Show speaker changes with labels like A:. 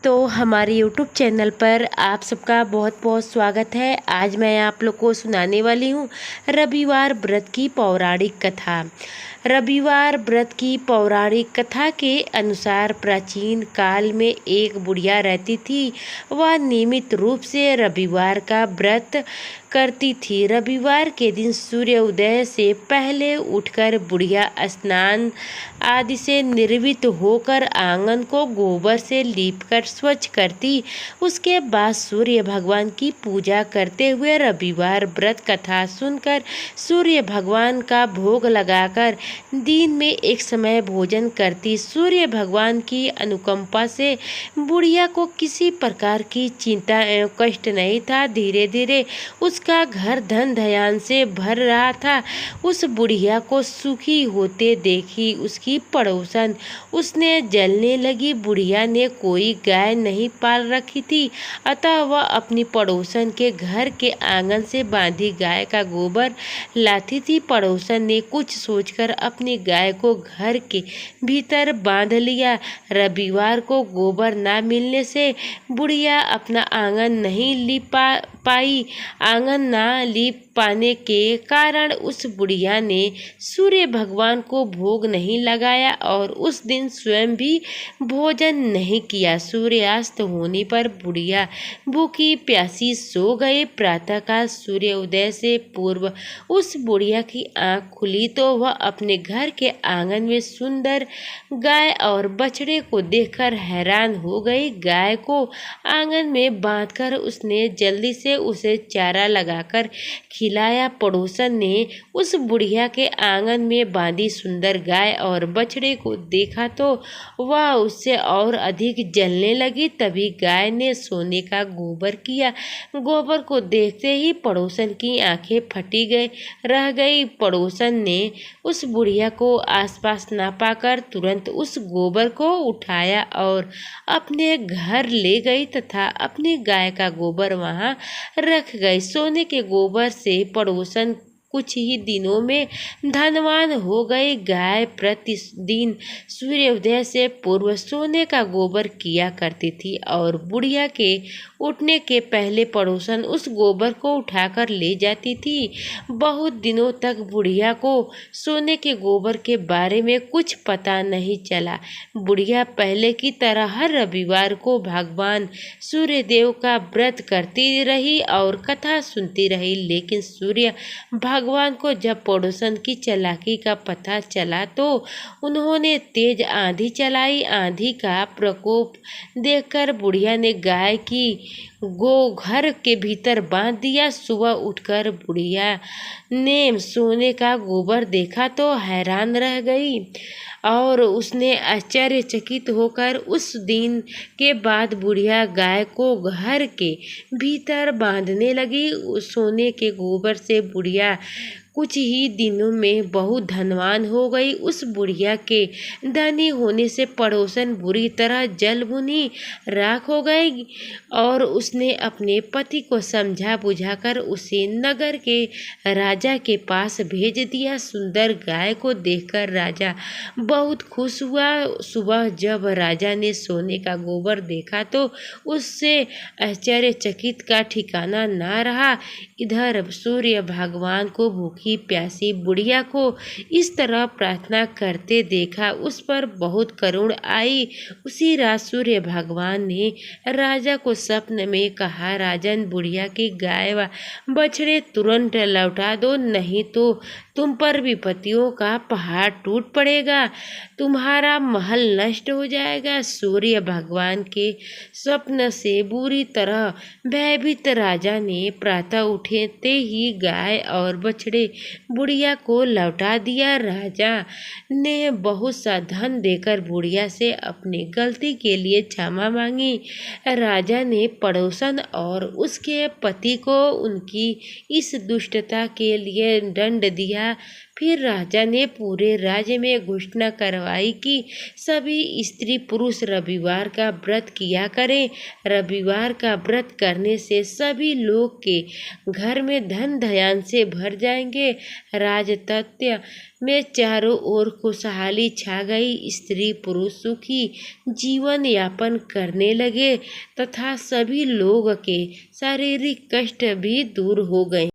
A: तो हमारे YouTube channel पर आप सबका बहुत बहुत स्वागत है। आज मैं आप लोग को सुनाने वाली हूँ रविवार व्रत की पौराणिक कथा। रविवार व्रत की पौराणिक कथा के अनुसार प्राचीन काल में एक बुढ़िया रहती थी। वह नियमित रूप से रविवार का व्रत करती थी। रविवार के दिन सूर्य उदय से पहले उठकर बुढ़िया स्नान आदि से निर्वृत्त होकर आंगन को गोबर से लीपकर स्वच्छ करती। उसके बाद सूर्य भगवान की पूजा करते हुए रविवार व्रत कथा सुनकर सूर्य भगवान का भोग लगाकर दिन में एक समय भोजन करती। सूर्य भगवान की अनुकंपा से बुढ़िया को किसी प्रकार की चिंता एवं कष्ट नहीं था। धीरे धीरे उसका घर धन धान्य से भर रहा था। उस बुढ़िया को सुखी होते देखी उसकी पड़ोसन उसने जलने लगी। बुढ़िया ने कोई गाय नहीं पाल रखी थी, अतः वह अपनी पड़ोसन के घर के आंगन से बांधी गाय का गोबर लाती थी। पड़ोसन ने कुछ सोचकर अपनी गाय को घर के भीतर बांध लिया। रविवार को गोबर न मिलने से बुढ़िया अपना आंगन नहीं लीप पाई। आंगन न लीप पाने के कारण उस बुढ़िया ने सूर्य भगवान को भोग नहीं लगाया और उस दिन स्वयं भी भोजन नहीं किया। सूर्यास्त होने पर बुढ़िया भूखी प्यासी सो गई। प्रातःकाल सूर्य उदय से पूर्व उस बुढ़िया की आंख खुली तो वह अपने घर के आंगन में सुंदर गाय और बछड़े को देखकर हैरान हो गई। गाय को आंगन में बांधकर उसने जल्दी से उसे चारा लगाकर खिलाया। पड़ोसन ने उस बुढ़िया के आंगन में बांधी सुंदर गाय और बछड़े को देखा तो वह उससे और अधिक जलने लगी। तभी गाय ने सोने का गोबर किया। गोबर को देखते ही पड़ोसन की आंखें फटी रह गई। पड़ोसन ने उस बुढ़िया को आसपास ना पाकर तुरंत उस गोबर को उठाया और अपने घर ले गई तथा अपनी गाय का गोबर वहां रख गई। सोने के गोबर से पड़ोसन कुछ ही दिनों में धनवान हो गई। गाय प्रतिदिन सूर्योदय से पूर्व सोने का गोबर किया करती थी और बुढ़िया के उठने के पहले पड़ोसन उस गोबर को उठाकर ले जाती थी। बहुत दिनों तक बुढ़िया को सोने के गोबर के बारे में कुछ पता नहीं चला। बुढ़िया पहले की तरह हर रविवार को भगवान सूर्यदेव का व्रत करती रही और कथा सुनती रही। लेकिन सूर्य भगवान को जब पड़ोसन की चालाकी का पता चला तो उन्होंने तेज आंधी चलाई। आंधी का प्रकोप देखकर बुढ़िया ने गाय की गो घर के भीतर बांध दिया। सुबह उठकर बुढ़िया ने सोने का गोबर देखा तो हैरान रह गई और उसने आश्चर्यचकित होकर उस दिन के बाद बुढ़िया गाय को घर के भीतर बांधने लगी। सोने के गोबर से बुढ़िया कुछ ही दिनों में बहुत धनवान हो गई। उस बुढ़िया के धनी होने से पड़ोसन बुरी तरह जल भुनी राख हो गई और उसने अपने पति को समझा बुझाकर उसे नगर के राजा के पास भेज दिया। सुंदर गाय को देखकर राजा बहुत खुश हुआ। सुबह जब राजा ने सोने का गोबर देखा तो उससे आश्चर्यचकित का ठिकाना ना रहा। इधर सूर्य भगवान को भूखी प्यासी बुढ़िया को इस तरह प्रार्थना करते देखा उस पर बहुत करुण आई। उसी रात सूर्य भगवान ने राजा को स्वप्न में कहा, राजन बुढ़िया की गाय व बछड़े तुरंत लौटा दो, नहीं तो तुम पर विपत्तियों का पहाड़ टूट पड़ेगा, तुम्हारा महल नष्ट हो जाएगा। सूर्य भगवान के स्वप्न से बुरी तरह भयभीत राजा ने प्रातः उठते ही गाय और बछड़े बुढ़िया को लौटा दिया। राजा ने बहुत सा धन देकर बुढ़िया से अपनी गलती के लिए क्षमा मांगी। राजा ने पड़ोसन और उसके पति को उनकी इस दुष्टता के लिए दंड दिया। किया। फिर राजा ने पूरे राज्य में घोषणा करवाई कि सभी स्त्री पुरुष रविवार का व्रत किया करें। रविवार का व्रत करने से सभी लोग के घर में धन धान्य से भर जाएंगे। राजतत्य में चारों ओर खुशहाली छा गई। स्त्री पुरुष सुखी जीवन यापन करने लगे तथा सभी लोग के शारीरिक कष्ट भी दूर हो गए।